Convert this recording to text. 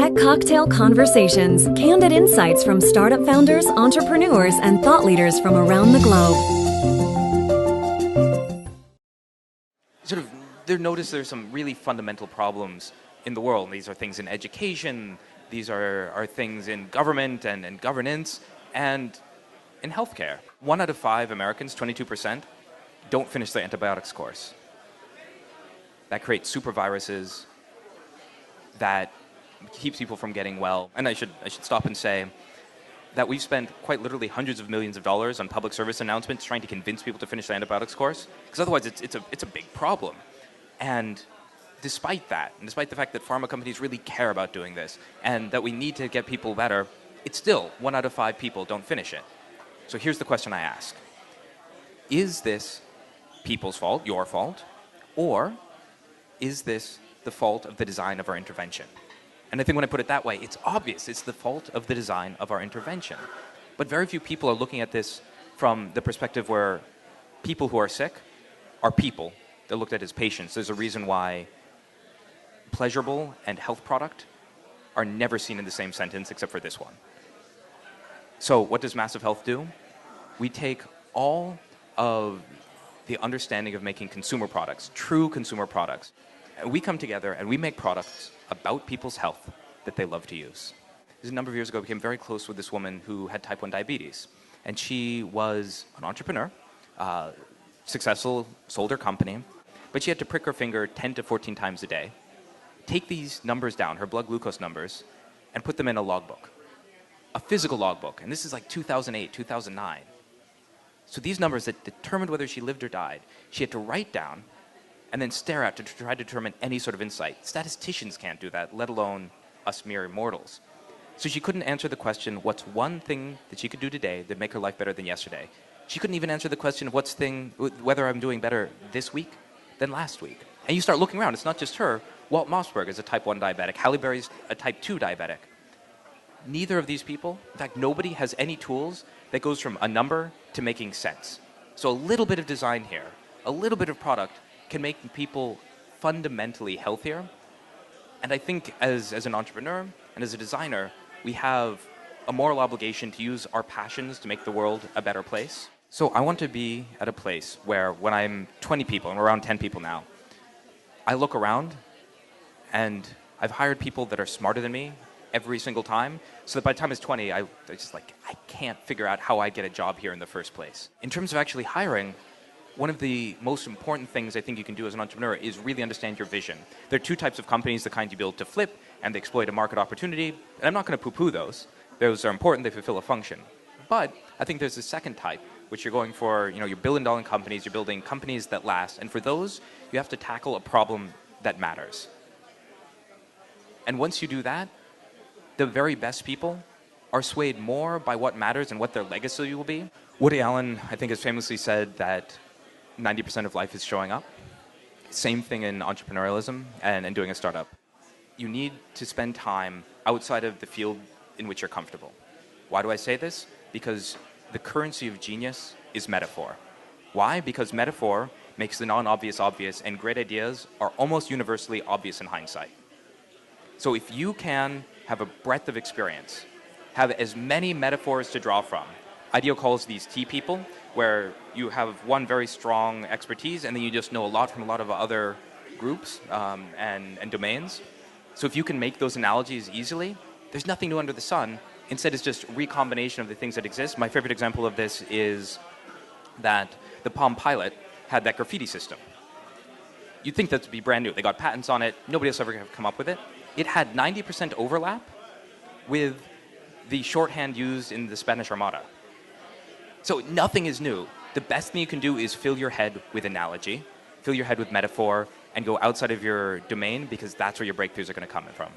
Tech Cocktail Conversations, candid insights from startup founders, entrepreneurs, and thought leaders from around the globe. There's some really fundamental problems in the world. These are things in education, these are things in government and governance, and in healthcare. 1 out of 5 Americans, 22%, don't finish their antibiotics course. That creates super viruses that keeps people from getting well. And I should stop and say that we've spent quite literally hundreds of millions of dollars on public service announcements trying to convince people to finish the antibiotics course, because otherwise it's a big problem. And despite that, and despite the fact that pharma companies really care about doing this and that we need to get people better, it's still 1 out of 5 people don't finish it. So here's the question I ask. Is this people's fault, your fault, or is this the fault of the design of our intervention? And I think when I put it that way, it's obvious. It's the fault of the design of our intervention. But very few people are looking at this from the perspective where people who are sick are people. They're looked at as patients. There's a reason why pleasurable and health product are never seen in the same sentence except for this one. So what does Massive Health do? We take all of the understanding of making consumer products, true consumer products, and we come together and we make products about people's health that they love to use. A number of years ago, I became very close with this woman who had type 1 diabetes. And she was an entrepreneur, successful, sold her company, but she had to prick her finger 10 to 14 times a day, take these numbers down, her blood glucose numbers, and put them in a logbook, a physical logbook. And this is like 2008, 2009. So these numbers that determined whether she lived or died, she had to write down and then stare at to try to determine any sort of insight. Statisticians can't do that, let alone us mere mortals. So she couldn't answer the question, what's one thing that she could do today that make her life better than yesterday? She couldn't even answer the question of whether I'm doing better this week than last week. And you start looking around, it's not just her. Walt Mossberg is a type 1 diabetic. Halle Berry's a type 2 diabetic. Neither of these people, in fact, nobody has any tools that goes from a number to making sense. So a little bit of design here, a little bit of product can make people fundamentally healthier. And I think as an entrepreneur and as a designer, we have a moral obligation to use our passions to make the world a better place. So I want to be at a place where when I'm 20 people, and we're around 10 people now, I look around and I've hired people that are smarter than me every single time, so that by the time it's 20, I can't figure out how I get a job here in the first place. In terms of actually hiring, one of the most important things I think you can do as an entrepreneur is really understand your vision. There are 2 types of companies, the kind you build to flip and they exploit a market opportunity. And I'm not going to poo-poo those. Those are important, they fulfill a function. But I think there's a second type, which you're going for, your billion-dollar companies, you're building companies that last. And for those, you have to tackle a problem that matters. And once you do that, the very best people are swayed more by what matters and what their legacy will be. Woody Allen, I think, has famously said that 90% of life is showing up. Same thing in entrepreneurialism and doing a startup. You need to spend time outside of the field in which you're comfortable. Why do I say this? Because the currency of genius is metaphor. Why? Because metaphor makes the non-obvious obvious, and great ideas are almost universally obvious in hindsight. So if you can have a breadth of experience, have as many metaphors to draw from, IDEO calls these T people, where you have one very strong expertise and then you just know a lot from a lot of other groups and domains. So if you can make those analogies easily, there's nothing new under the sun. Instead, it's just recombination of the things that exist. My favorite example of this is that the Palm Pilot had that graffiti system. You'd think that to be brand new. They got patents on it. Nobody else ever come up with it. It had 90% overlap with the shorthand used in the Spanish Armada. So nothing is new. The best thing you can do is fill your head with analogy, fill your head with metaphor, and go outside of your domain, because that's where your breakthroughs are going to come from.